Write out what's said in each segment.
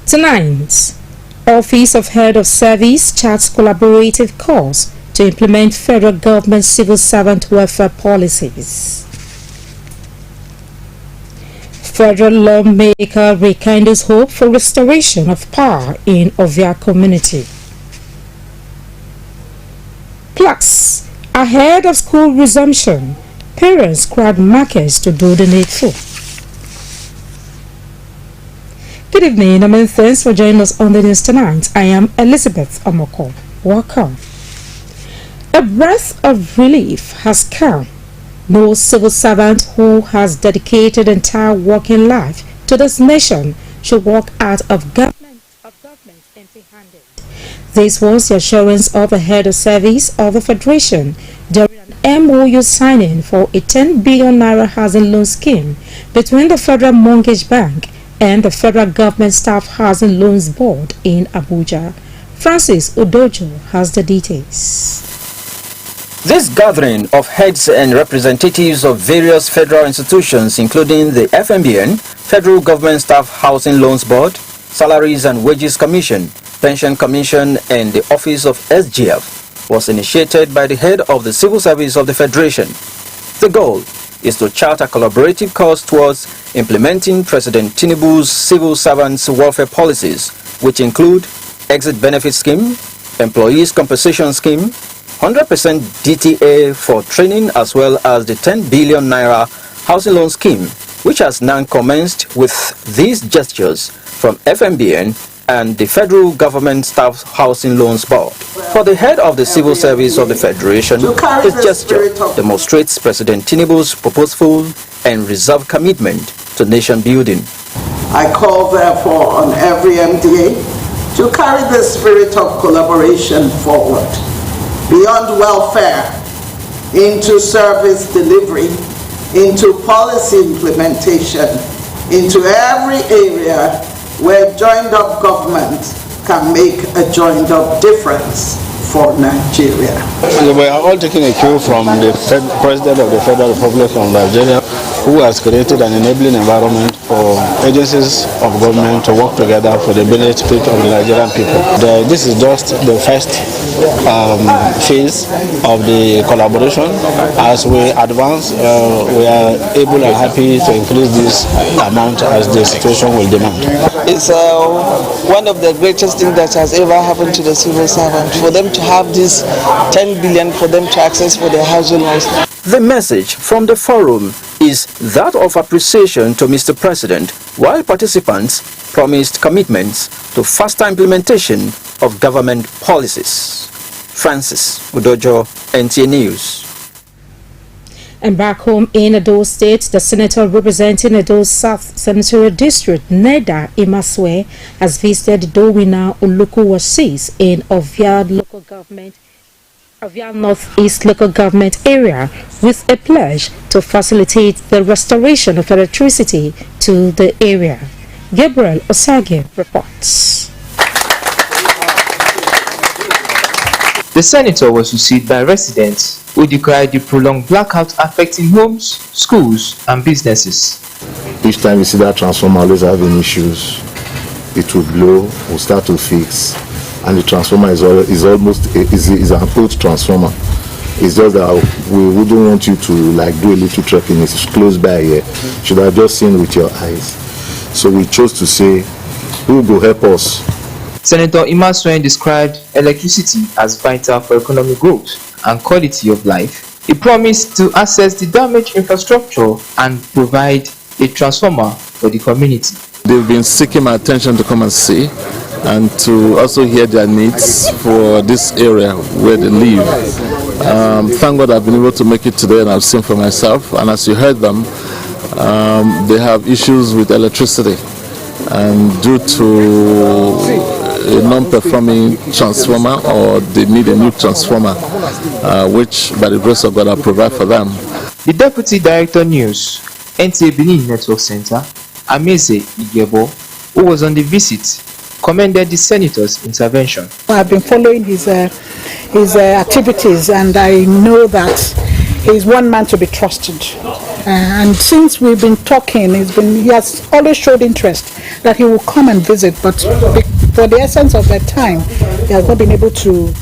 Tonight, Office of Head of Service charts collaborative course to implement federal government civil servant welfare policies. Federal lawmaker rekindles hope for restoration of power in Ovia community. Plus, ahead of school resumption, parents crowd markets to do the needful. Good evening, and thanks for joining us on the news tonight. I am Elizabeth Omoko. Welcome. A breath of relief has come. No civil servant who has dedicated entire working life to this nation should walk out of government empty-handed. This was the assurance of the head of service of the Federation during an MOU signing for a 10 billion naira housing loan scheme between the Federal Mortgage Bank and the Federal Government Staff Housing Loans Board in Abuja. Francis Udojo has the details. This gathering of heads and representatives of various federal institutions, including the FMBN, Federal Government Staff Housing Loans Board, Salaries and Wages Commission, Pension Commission, and the Office of SGF, was initiated by the head of the Civil Service of the Federation. The goal is to chart a collaborative course towards implementing President Tinubu's civil servants' welfare policies, which include exit benefit scheme, employees compensation scheme, 100% DTA for training, as well as the 10 billion naira housing loan scheme, which has now commenced with these gestures from FMBN and the Federal Government Staff Housing Loans Board. For the head of the Civil Service of the Federation, this gesture demonstrates President Tinubu's purposeful and resolved commitment to nation building. I call therefore on every MDA to carry the spirit of collaboration forward, beyond welfare, into service delivery, into policy implementation, into every area where joined-up government can make a joined-up difference for Nigeria. We are all taking a cue from the President of the Federal Republic of Nigeria, who has created an enabling environment for agencies of government to work together for the benefit of the Nigerian people. This is just the first phase of the collaboration. As we advance, we are able and happy to increase this amount as the situation will demand. It's one of the greatest things that has ever happened to the civil servant, for them to have this 10 billion for them to access for their housing loans. The message from the forum is that of appreciation to Mr. President, while participants promised commitments to faster implementation of government policies. Francis Udojo, NTA News. And back home in Edo State, the senator representing Edo South Senatorial District, Nta Benin, has visited Dowina Uluku Wasis in Ovia Northeast local government area with a pledge to facilitate the restoration of electricity to the area. Gabriel Osage reports. The senator was received by residents who decried the prolonged blackout affecting homes, schools, and businesses. Each time you see that transformer always having issues, it will blow, we'll start to fix, and the transformer is an old transformer. It's just that we wouldn't want you to do a little trekking. It's close by here. You should have just seen with your eyes. So we chose to say, who will help us? Senator Imasuen described electricity as vital for economic growth and quality of life. He promised to assess the damaged infrastructure and provide a transformer for the community. They've been seeking my attention to come and see and to also hear their needs for this area where they live. Thank God I've been able to make it today, and I've seen for myself. And as you heard them, they have issues with electricity, and due to a non-performing transformer, or they need a new transformer, which by the grace of God I'll provide for them. The Deputy Director News, Nta Benin Network Center, Ameze Igebo, who was on the visit, commended the senator's intervention. I've been following his activities, and I know that He's one man to be trusted. And since we've been talking, he has always showed interest that he will come and visit, but for the essence of that time, he has not been able to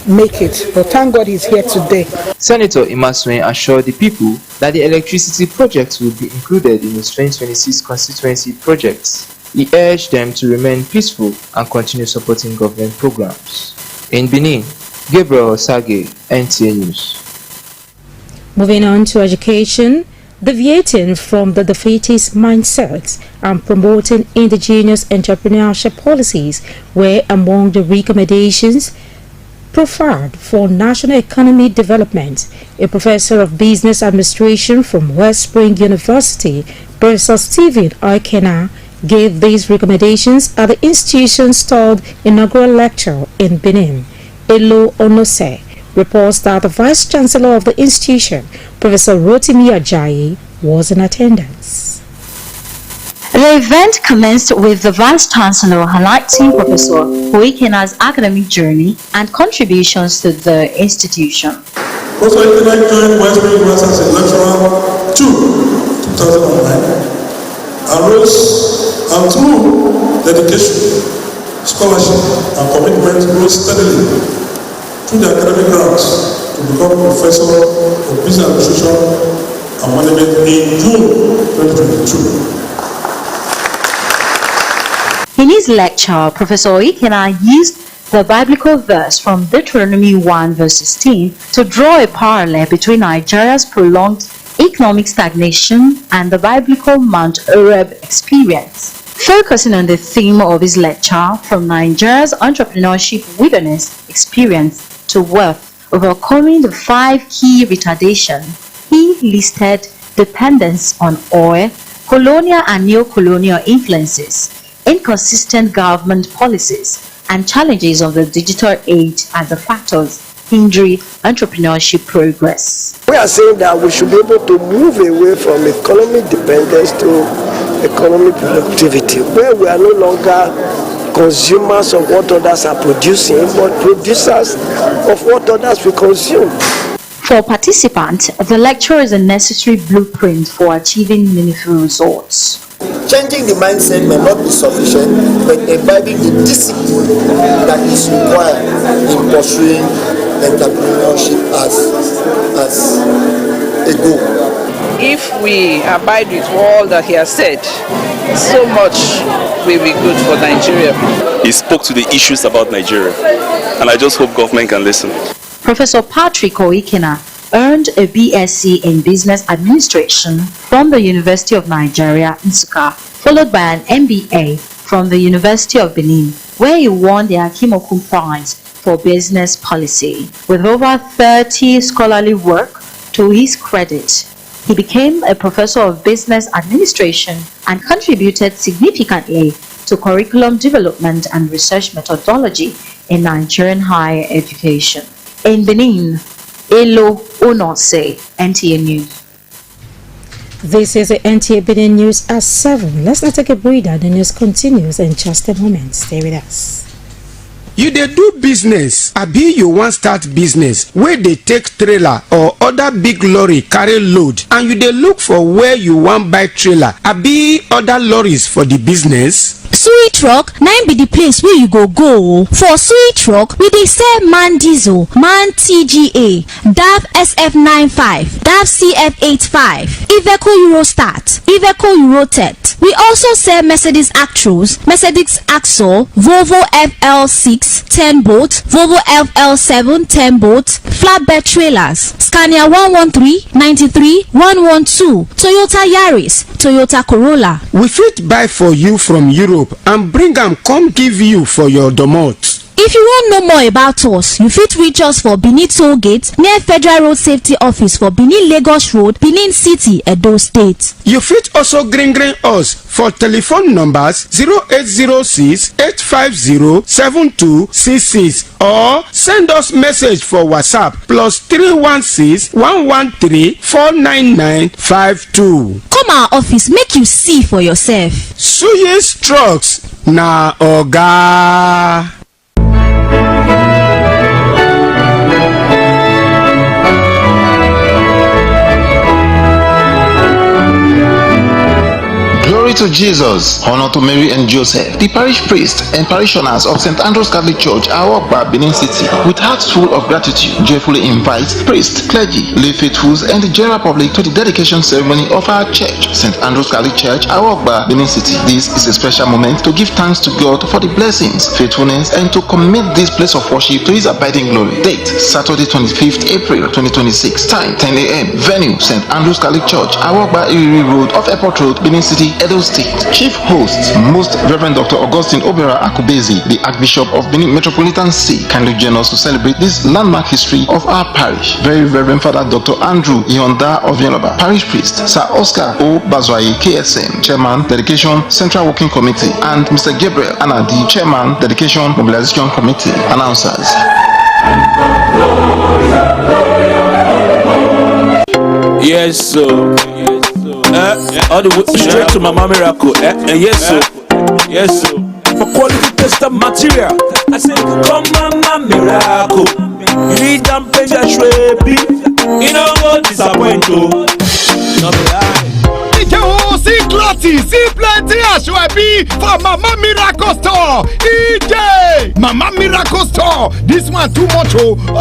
make it. But thank God he's here today. Senator Imasuen assured the people that the electricity projects will be included in his 2026 constituency projects. He urged them to remain peaceful and continue supporting government programs. In Benin, Gabriel Sage, NTA News. Moving on to education, deviating from the defeatist mindsets and promoting indigenous entrepreneurship policies were among the recommendations proffered for national economic development. A professor of business administration from West Spring University, Professor Stephen Oikena, gave these recommendations at the institution's third inaugural lecture in Benin. Elo Onose reports that the Vice Chancellor of the institution, Professor Rotimi Ajayi, was in attendance. The event commenced with the Vice Chancellor highlighting Professor Oikena's academic journey and contributions to the institution. Professor Oikena joined West Spring University as a lecturer 2009 and rose, and through dedication, scholarship, and commitment rose steadily through the academic ranks to become Professor of Business Administration and Management in June 2022. In his lecture, Professor Oikena used the biblical verse from Deuteronomy 1 verse 16 to draw a parallel between Nigeria's prolonged economic stagnation and the biblical Mount Horeb experience. Focusing on the theme of his lecture, from Nigeria's entrepreneurship wilderness experience to wealth, overcoming the 5 key retardations, he listed dependence on oil, colonial and neo-colonial influences, inconsistent government policies, and challenges of the digital age as the factors hindering entrepreneurship progress. We are saying that we should be able to move away from economic dependence to economic productivity, where we are no longer consumers of what others are producing, but producers of what others will consume. For participants, the lecture is a necessary blueprint for achieving meaningful results. Changing the mindset may not be sufficient, but imbibing the discipline that is required in pursuing entrepreneurship as a goal. If we abide with all that he has said, so much will be good for Nigeria. He spoke to the issues about Nigeria, and I just hope government can listen. Professor Patrick Oikena earned a BSc in Business Administration from the University of Nigeria, Nsukka, followed by an MBA from the University of Benin, where he won the Akimoku Prize for Business Policy. With over 30 scholarly work to his credit, he became a professor of business administration and contributed significantly to curriculum development and research methodology in Nigerian higher education. In Benin, Elo Onose, NTA News. This is the NTA Benin News at 7. Let's not take a breather. The news continues in just a moment. Stay with us. You dey do business, abi you wan start business wey dey take trailer or other big lorry carry load, and you dey look for where you wan buy trailer abi other lorries for the business? Sui truck na be the place where you go. For Sui truck, we dey sell man diesel, man TGA, DAF SF95, DAF CF85, Iveco Eurostart, Iveco Eurotet. We also sell Mercedes Actros, Mercedes Axle, Volvo FL6 10 boat, Volvo FL7 10 boat, flatbed trailers, Scania 113, 93, 112, Toyota Yaris, Toyota Corolla. We fit buy for you from Europe and bring am come give you for your domot. If you wan know more about us, you fit reach us for Benin Toll Gate near Federal Road Safety Office for Benin Lagos Road, Benin City, Edo State. You fit also green us for telephone numbers 0806 850 7266 or send us message for WhatsApp +316 113 499 52. Come our office make you see for yourself. Suyes Trucks na oga. to Jesus, honor to Mary and Joseph. The parish priest and parishioners of St. Andrew's Catholic Church, Awokba, Benin City, with hearts full of gratitude, joyfully invite priests, clergy, lay faithfuls, and the general public to the dedication ceremony of our church, St. Andrew's Catholic Church, Awokba, Benin City. This is a special moment to give thanks to God for the blessings, faithfulness, and to commit this place of worship to His abiding glory. Date, Saturday 25th April 2026. Time, 10 a.m. Venue, St. Andrew's Catholic Church, Awokba, Iriri Road, off Airport Road, Benin City, Edo State. Chief host, Most Reverend Dr. Augustine Obera Akubezi, the Archbishop of Benin Metropolitan See, kindly join us to celebrate this landmark history of our parish. Very Reverend Father Dr. Andrew Ionda of Yoruba, Parish Priest, Sir Oscar O. Bazwai, KSM, Chairman, Dedication Central Working Committee, and Mr. Gabriel Anadi, Chairman, Dedication Mobilization Committee. Announcers. Yes, so. All the way straight to Mama Miracle. Yes, so. Yes, so. For quality tester material, I say, come Mama Miracle. You need them pleasure, baby. You know what disappoint you. No be lie. See clarity, see plenty Ashwabi for Mama Miracle Store. EJ Mama Miracle Store. This one too much.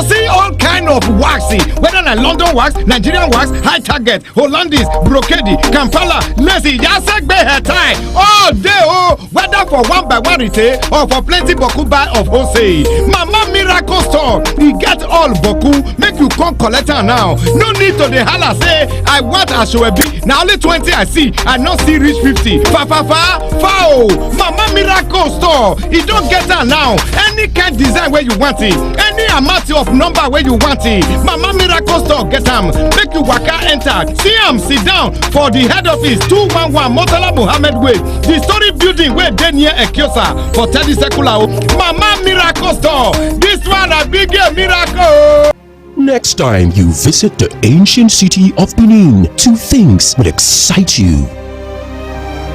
See all kind of waxy, whether na London wax, Nigerian wax, high target, Hollandese, brocade, Kampala, lacy, Yasek hair tie. All day whether for one by one retail or for plenty boku buy of wholesale. Mama Miracle Store. We get all boku. Make you come collect her now. No need to the holla say I want Ashwabi. Now only 20 I see. I not see reach 50. Foul. Mama Miracle Store. You don't get that now. Any kind design where you want it. Any amount of number where you want it. Mama Miracle Store get them. Make you waka enter. See them sit down for the head office 211 Motala Muhammad Way. The story building where they near Ekiosa for 30 Sekula. Mama Miracle Store. This one a big miracle. Next time you visit the ancient city of Benin, two things will excite you: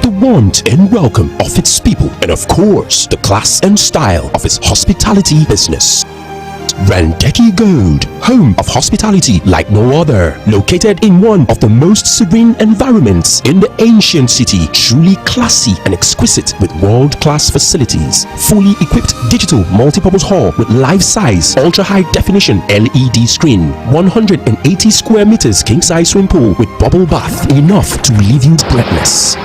the warmth and welcome of its people, and of course, the class and style of its hospitality business. Randeki Gold, home of hospitality like no other, located in one of the most serene environments in the ancient city, truly classy and exquisite with world-class facilities, fully equipped digital multipurpose hall with life-size, ultra-high definition LED screen, 180 square meters king-size swimming pool with bubble bath, enough to leave you breathless.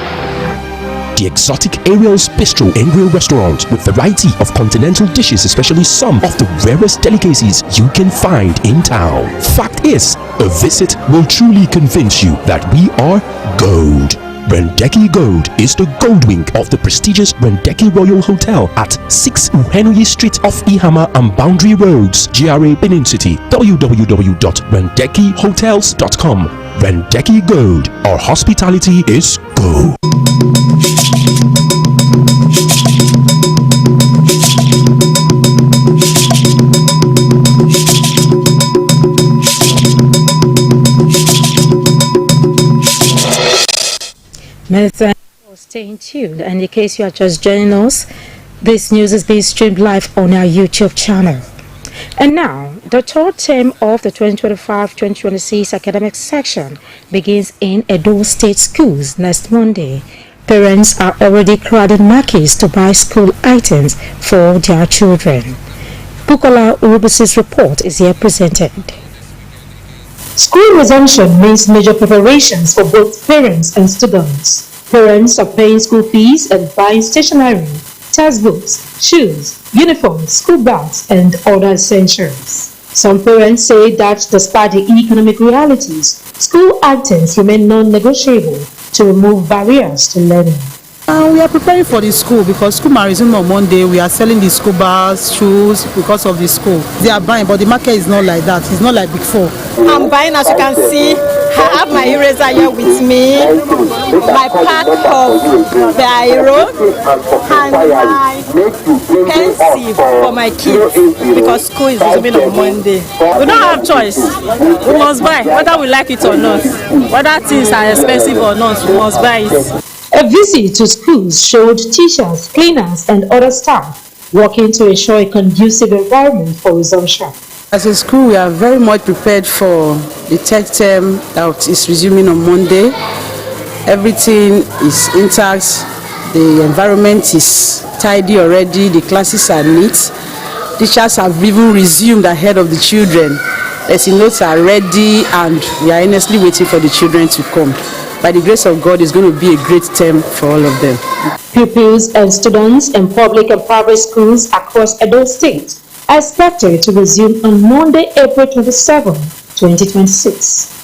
The exotic Ariel's Bistro and Grill restaurant with variety of continental dishes, especially some of the rarest delicacies you can find in town. Fact is, a visit will truly convince you that we are gold. Randeki Gold is the gold wing of the prestigious Randeki Royal Hotel at 6 Uhenui Street off Ihama and Boundary Roads, GRA Benin City. www.randekihotels.com. Randeki Gold, our hospitality is gold. Many thanks for staying tuned, and in case you are just joining us, this news is being streamed live on our YouTube channel. And now, the third term of the 2025-2026 academic section begins in Edo State schools next Monday. Parents are already crowding markets to buy school items for their children. Bukola Urubusi's report is here presented. School resumption means major preparations for both parents and students. Parents are paying school fees and buying stationery, textbooks, shoes, uniforms, school bags, and other essentials. Some parents say that despite the economic realities, school items remain non-negotiable to remove barriers to learning. We are preparing for the school because school might resume on Monday. We are selling the school bags, shoes because of the school. They are buying, but the market is not like that. It's not like before. I'm buying, as you can see. I have my eraser here with me, my pack of biro, and my pencil for my kids because school is resuming on Monday. We don't have choice. We must buy, whether we like it or not. Whether things are expensive or not, we must buy it. A visit to schools showed teachers, cleaners, and other staff working to ensure a conducive environment for resumption. As a school, we are very much prepared for the third term that is resuming on Monday. Everything is intact. The environment is tidy already. The classes are neat. Teachers have even resumed ahead of the children. Lesson notes are ready, and we are earnestly waiting for the children to come. By the grace of God, it's going to be a great term for all of them. Pupils and students in public and private schools across Edo State are expected to resume on Monday, April 27, 2026.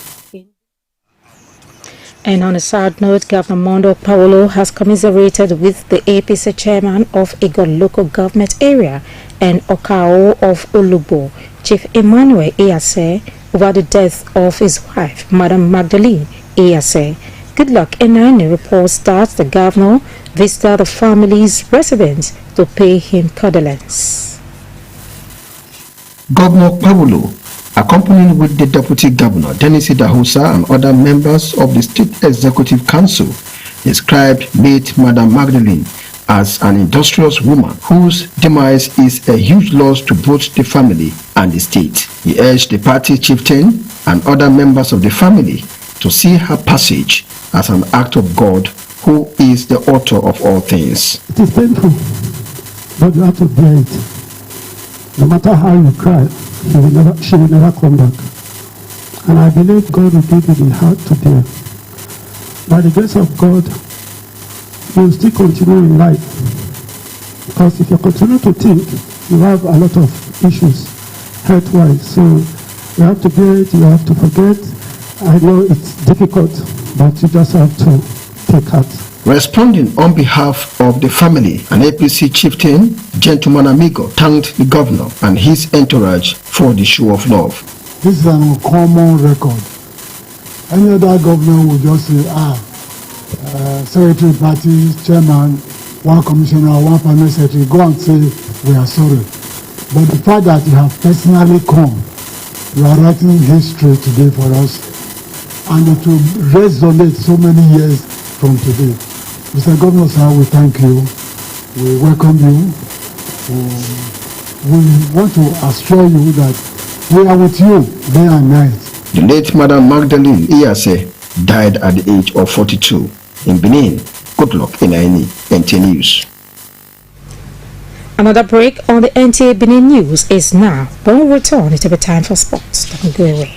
And on a sad note, Governor Mondo Paolo has commiserated with the APC chairman of Igon local government area and Okao of Olugbo, Chief Emmanuel Iyase, over the death of his wife, Madam Magdalene Iyase. Good Luck Enani reports that the governor visited the family's residence to pay him condolence. Governor Paolo, accompanied with the Deputy Governor Dennis Idahosa and other members of the State Executive Council, described late Madam Magdalene as an industrious woman whose demise is a huge loss to both the family and the state. He urged the party chieftain and other members of the family to see her passage as an act of God, who is the author of all things. It is painful, but you have to bear it. No matter how you cry, she will never come back. And I believe God will give you the heart to bear. By the grace of God, you will still continue in life. Because if you continue to think, you have a lot of issues health-wise. So you have to bear it, you have to forget. I know it's difficult, but you just have to take heart. Responding on behalf of the family, an APC chieftain, Gentleman Amigo, thanked the governor and his entourage for the show of love. This is an uncommon record. Any other governor would just say, secretary party, chairman, one commissioner, one permanent secretary, go and say, we are sorry. But the fact that you have personally come, you are writing history today for us, and it will resonate so many years from today. Mr. Governor, sir, we thank you. We welcome you. We want to assure you that we are with you day and night. The late Madam Magdalene Iyase died at the age of 42 in Benin. Good Luck Enani, Nta News. Another break on the Nta Benin News is now. When we return, it will be time for sports. Don't go away.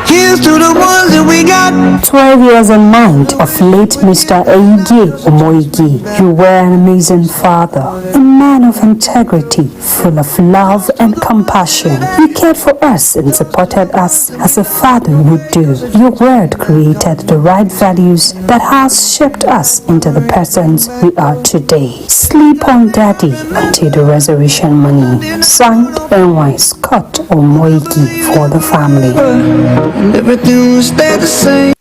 Here's to the ones that we got. 12 years in mind of late Mr. Eige Omoigi. You were an amazing father, a man of integrity, full of love and compassion. You cared for us and supported us as a father would do. Your word created the right values that has shaped us into the persons we are today. Sleep on Daddy until the resurrection money. Signed NY Scott Omoigi for the family. Everything will stay the same.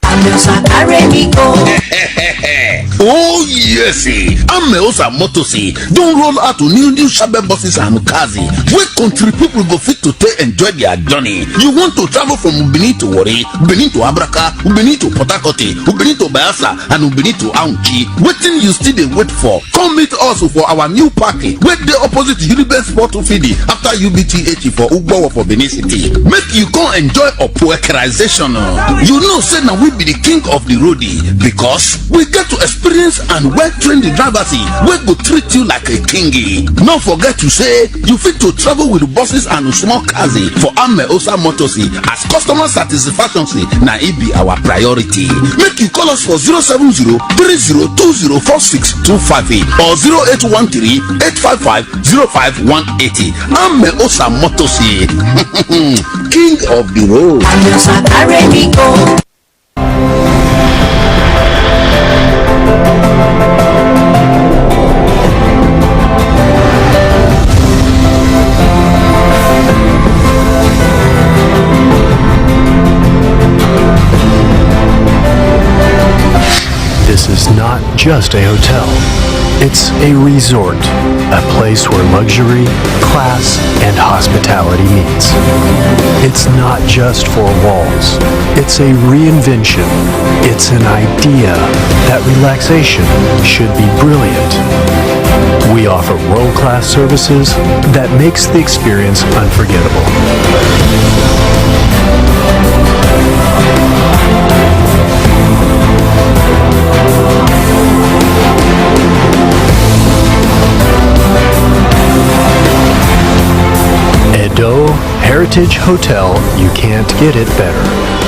Oh yes, Ameosa Motosi don't roll out to new Shabe buses and Mukazi. Where country people go fit to take enjoy their journey. You want to travel from Benin to Wari, Benin to Abraka, Benin to Port Harcourt, Benin to Bayelsa, and Benin to Aunchi. Waiting you still they wait for. Come meet us for our new party. Wait the opposite Uniben Sport Fidi after UBTH for Ugbo for Benin City. Make you come enjoy a poekerization. You know, say now we be the king of the roadie because we get to experience and well-trained drivers wey go treat you like a kingy. No forget to say you fit to travel with buses and small cars for Ameosa Motors as customer satisfaction na it be our priority. Make you call us for 070-3020-4625 or 0813-855-05180. Ameosa Motors, king of the road. This is not just a hotel. It's a resort, a place where luxury, class, and hospitality meets. It's not just four walls. It's a reinvention. It's an idea that relaxation should be brilliant. We offer world-class services that makes the experience unforgettable. Heritage Hotel, you can't get it better.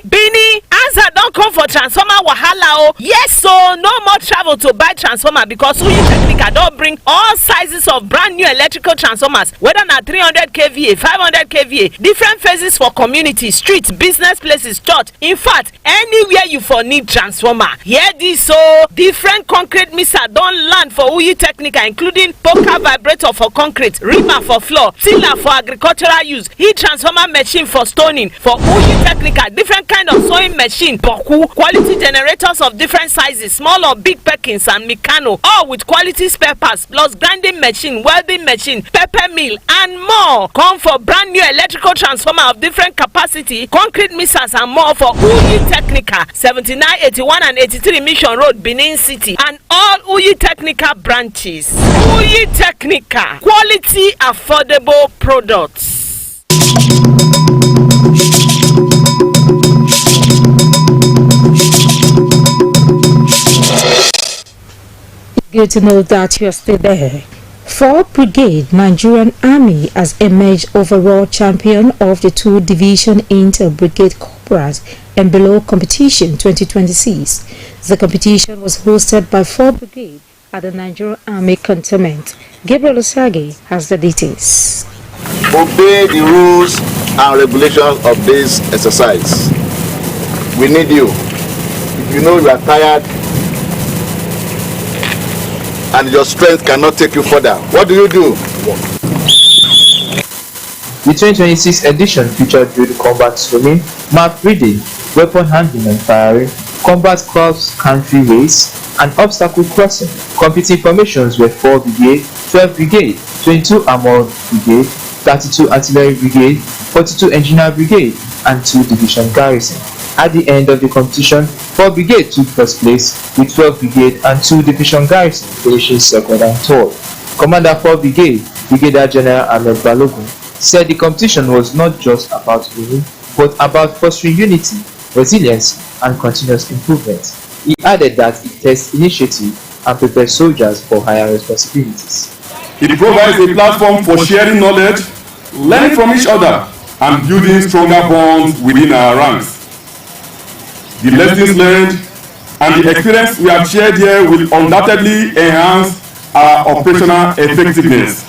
Bini, answer don't come for transformer wahala o. Yes, so no more travel to buy transformer because Uyi Technica don't bring all sizes of brand new electrical transformers, whether na 300 kVA, 500 kVA, different phases for community, streets, business places, church. In fact, anywhere you for need transformer. Hear this, so different concrete mixer don't land for Uyi Technica, including poker vibrator for concrete, reamer for floor, tiller for agricultural use, heat transformer machine for stoning for Uyi Technica, different kind of sewing machine, boku, quality generators of different sizes, small or big Perkins and Mikano, all with quality spare parts, plus grinding machine, welding machine, pepper mill, and more. Come for brand new electrical transformer of different capacity, concrete mixers and more for Uyi Technica, 79, 81 and 83 Mission Road, Benin City, and all Uyi Technica branches. Uyi Technica, quality affordable products. Good to know that you are still there. 4th Brigade Nigerian Army has emerged overall champion of the 2-division inter-brigade corporate and below competition 2026. The competition was hosted by 4th Brigade at the Nigerian Army Cantonment. Gabriel Osage has the details. Obey the rules and regulations of this exercise. We need you. If you know you are tired and your strength cannot take you further, what do? The 2026 edition featured drill combat swimming, map reading, weapon handling and firing, combat cross-country race, and obstacle crossing. Competing formations were 4 Brigade, 12 Brigade, 22 Armored Brigade, 32 Artillery Brigade, 42 Engineer Brigade, and 2 Division Garrison. At the end of the competition, 4 Brigade took first place, with 12 Brigade and 2 Division Garrison finishing second and third. Commander 4 Brigade, Brigadier General Ahmed Balogun, said the competition was not just about winning, but about fostering unity, resilience, and continuous improvement. He added that it tests initiative and prepares soldiers for higher responsibilities. It provides a platform for sharing knowledge, learning from each other, and building stronger bonds within our ranks. The lessons learned and the experience we have shared here will undoubtedly enhance our operational effectiveness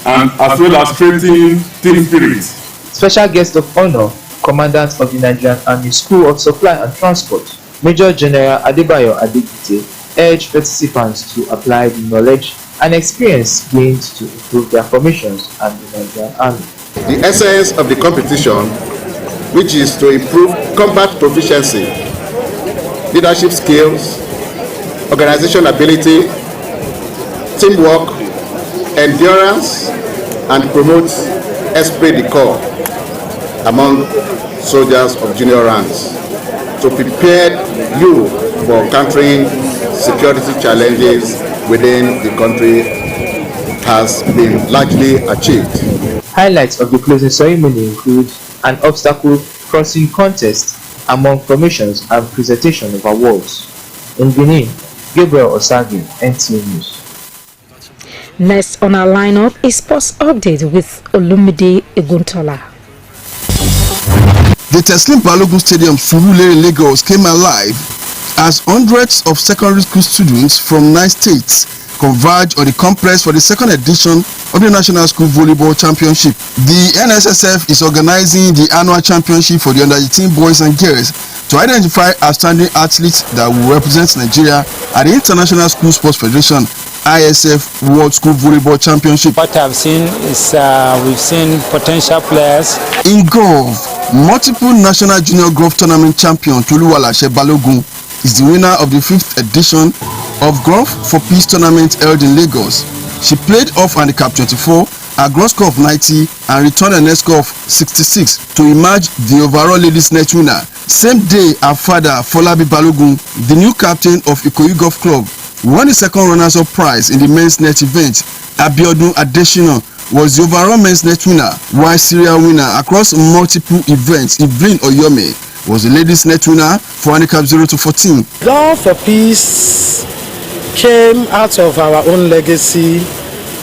and as well as strengthen team spirit. Special guest of honor, Commandant of the Nigerian Army School of Supply and Transport, Major General Adebayo Adegbite, urged participants to apply the knowledge and experience gained to improve their formations and the Nigerian Army. The essence of the competition, which is to improve combat proficiency, leadership skills, organization ability, teamwork, endurance, and promote esprit de corps among soldiers of junior ranks to prepare you for countering security challenges within the country has been largely achieved. Highlights of the closing ceremony include an obstacle crossing contest among formations and presentation of awards. In Benin, Gabriel Osage, NTA News. Next on our lineup is Sports Update with Olumide Eguntola. The Teslim Balogun Stadium, Surulere, Lagos came alive as hundreds of secondary school students from 9 states converged on the complex for the second edition of the National School Volleyball Championship. The NSSF is organizing the annual championship for the under-18 boys and girls to identify outstanding athletes that will represent Nigeria at the International School Sports Federation ISF World School Volleyball Championship. What I've seen is we've seen potential players. In golf, multiple national junior golf tournament champion Toluwalashe Balogun is the winner of the 5th edition of Golf for Peace tournament held in Lagos. She played off handicap 24, a gross score of 90 and returned a net score of 66 to emerge the overall ladies net winner. Same day, her father Folabi Balogun, the new captain of Ikoyi Golf Club, won the second runners-up prize in the men's net event. Abiodun Adesina was the overall men's net winner, while serial winner across multiple events, Evelyn Oyome, was the ladies net winner for handicap 0 to 14. Golf for Peace came out of our own legacy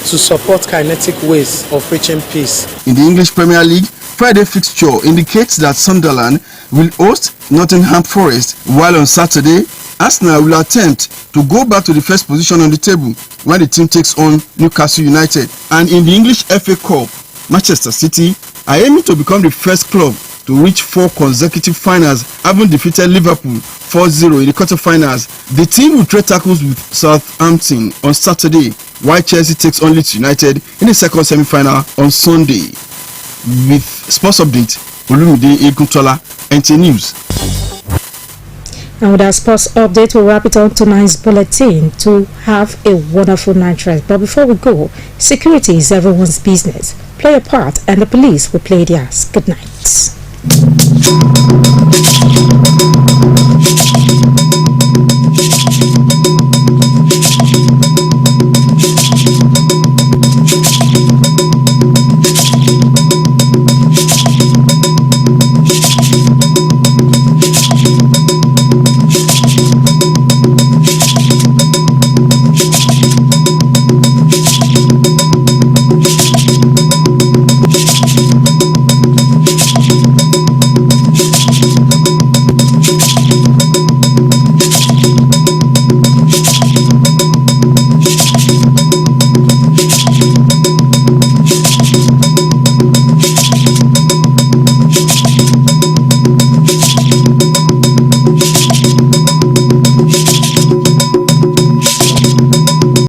to support kinetic ways of preaching peace. In the English Premier League, Friday fixture indicates that Sunderland will host Nottingham Forest, while on Saturday, Arsenal will attempt to go back to the first position on the table when the team takes on Newcastle United. And in the English FA Cup, Manchester City are aiming to become the first club to reach 4 consecutive finals, having defeated Liverpool 4-0 in the quarter-finals. The team will trade tackles with Southampton on Saturday, while Chelsea takes on Leeds United in the second semi-final on Sunday. With sports update, Olumide Eguntola, NTA News. And with our sports update, we'll wrap it on tonight's bulletin to have a wonderful night rest. But before we go, security is everyone's business. Play your part and the police will play theirs. Good night.